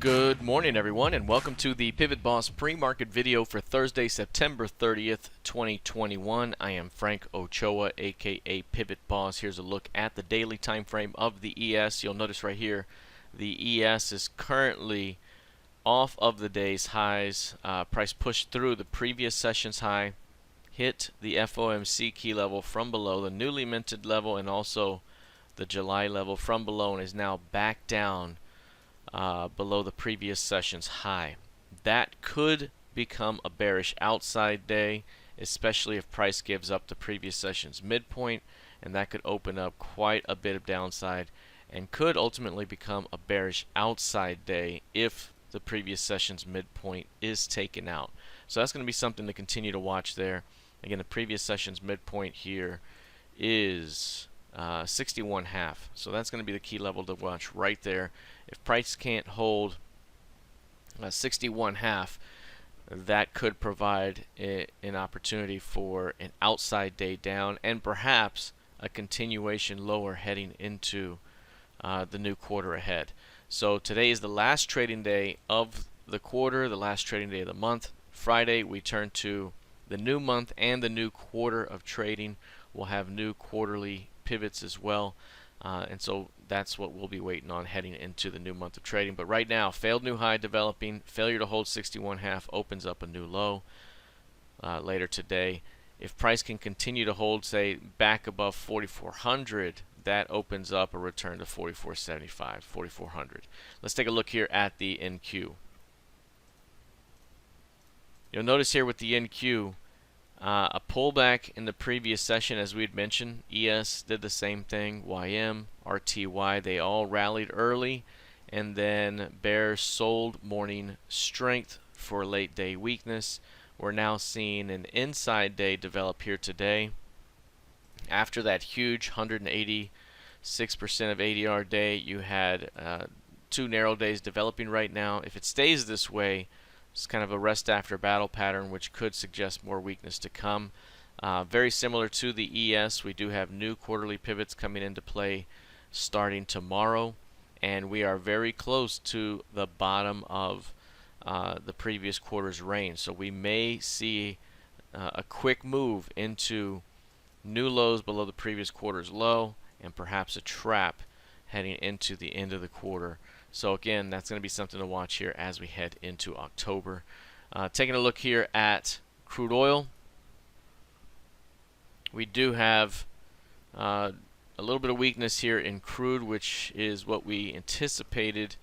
Good morning, everyone, and welcome to the PivotBoss pre-market video for Thursday, September 30th, 2021. I am Frank Ochoa, aka PivotBoss. Here's a look at the daily time frame of the ES. You'll notice right here, the ES is currently off of the day's highs. Price pushed through the previous session's high, hit the FOMC key level from below, the newly minted level, and also the July level from below, and is now back down below the previous session's high. That could become a bearish outside day, especially if price gives up the previous session's midpoint, and that could open up quite a bit of downside and could ultimately become a bearish outside day if the previous session's midpoint is taken out. So that's going to be something to continue to watch there. Again, the previous session's midpoint here is 61.5, so that's going to be the key level to watch right there. If price can't hold 61.5, that could provide an opportunity for an outside day down and perhaps a continuation lower heading into the new quarter ahead. So today is the last trading day of the quarter, the last trading day of the month. Friday we turn to the new month and the new quarter of trading. We'll have new quarterly pivots as well, and so that's what we'll be waiting on heading into the new month of trading. But right now, failed new high developing, failure to hold 61.5 opens up a new low later today. If price can continue to hold, say, back above 4,400, that opens up a return to 4,475, 4,400. Let's take a look here at the NQ. You'll notice here with the NQ, a pullback in the previous session, as we had mentioned. ES did the same thing. YM, RTY, they all rallied early, and then bears sold morning strength for late day weakness. We're now seeing an inside day develop here today. After that huge 186% of ADR day, you had two narrow days developing right now. If it stays this way, it's kind of a rest after battle pattern, which could suggest more weakness to come. Very similar to the ES, we do have new quarterly pivots coming into play starting tomorrow, and we are very close to the bottom of the previous quarter's range. So we may see a quick move into new lows below the previous quarter's low, and perhaps a trap heading into the end of the quarter. So again, that's going to be something to watch here as we head into October. Taking a look here at crude oil, we do have a little bit of weakness here in crude, which is what we anticipated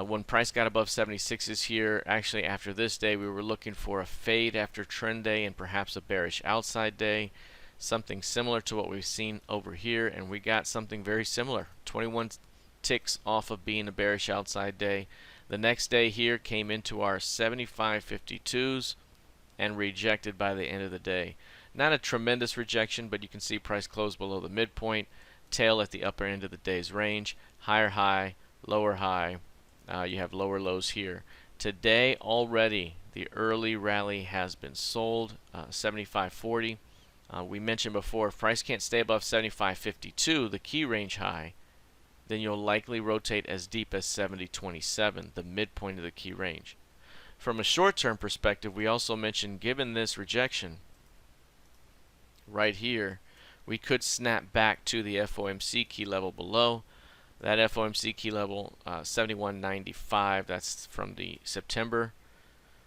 when price got above 76s here. Actually, after this day, we were looking for a fade after trend day and perhaps a bearish outside day, something similar to what we've seen over here, and we got something very similar. 21 ticks off of being a bearish outside day. The next day here came into our 75.52s and rejected by the end of the day. Not a tremendous rejection, but you can see price closed below the midpoint, tail at the upper end of the day's range, higher high, lower high. You have lower lows here. Today already the early rally has been sold, 75.40. We mentioned before, if price can't stay above 75.52, the key range high, then you'll likely rotate as deep as 70.27, the midpoint of the key range. From a short-term perspective, we also mentioned, given this rejection right here, we could snap back to the FOMC key level below. That FOMC key level, 71.95, that's from the September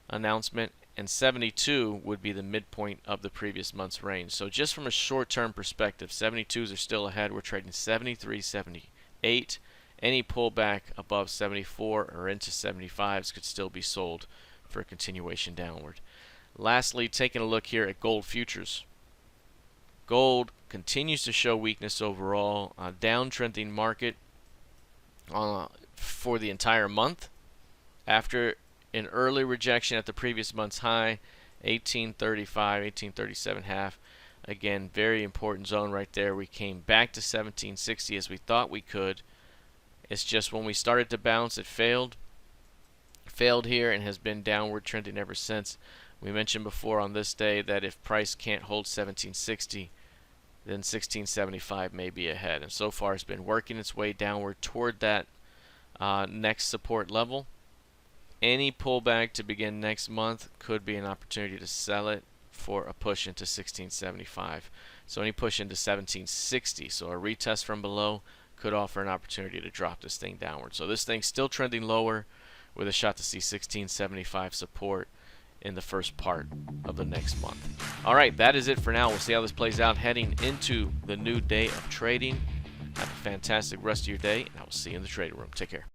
announcement, and 72 would be the midpoint of the previous month's range. So just from a short-term perspective, 72s are still ahead. We're trading 73, 78. Any pullback above 74 or into 75s could still be sold for a continuation downward. Lastly, taking a look here at gold futures. Gold continues to show weakness overall, a downtrending market for the entire month after an early rejection at the previous month's high, 1835, 1837.5. Again, very important zone right there. We came back to 1760 as we thought we could. It's just when we started to bounce, it failed. Failed here and has been downward trending ever since. We mentioned before on this day that if price can't hold 1760, then 1675 may be ahead. And so far it's been working its way downward toward that next support level. Any pullback to begin next month could be an opportunity to sell it for a push into 1675. So any push into 1760, so a retest from below, could offer an opportunity to drop this thing downward. So this thing's still trending lower with a shot to see 1675 support in the first part of the next month. All right, that is it for now. We'll see how this plays out heading into the new day of trading. Have a fantastic rest of your day, and I will see you in the trading room. Take care.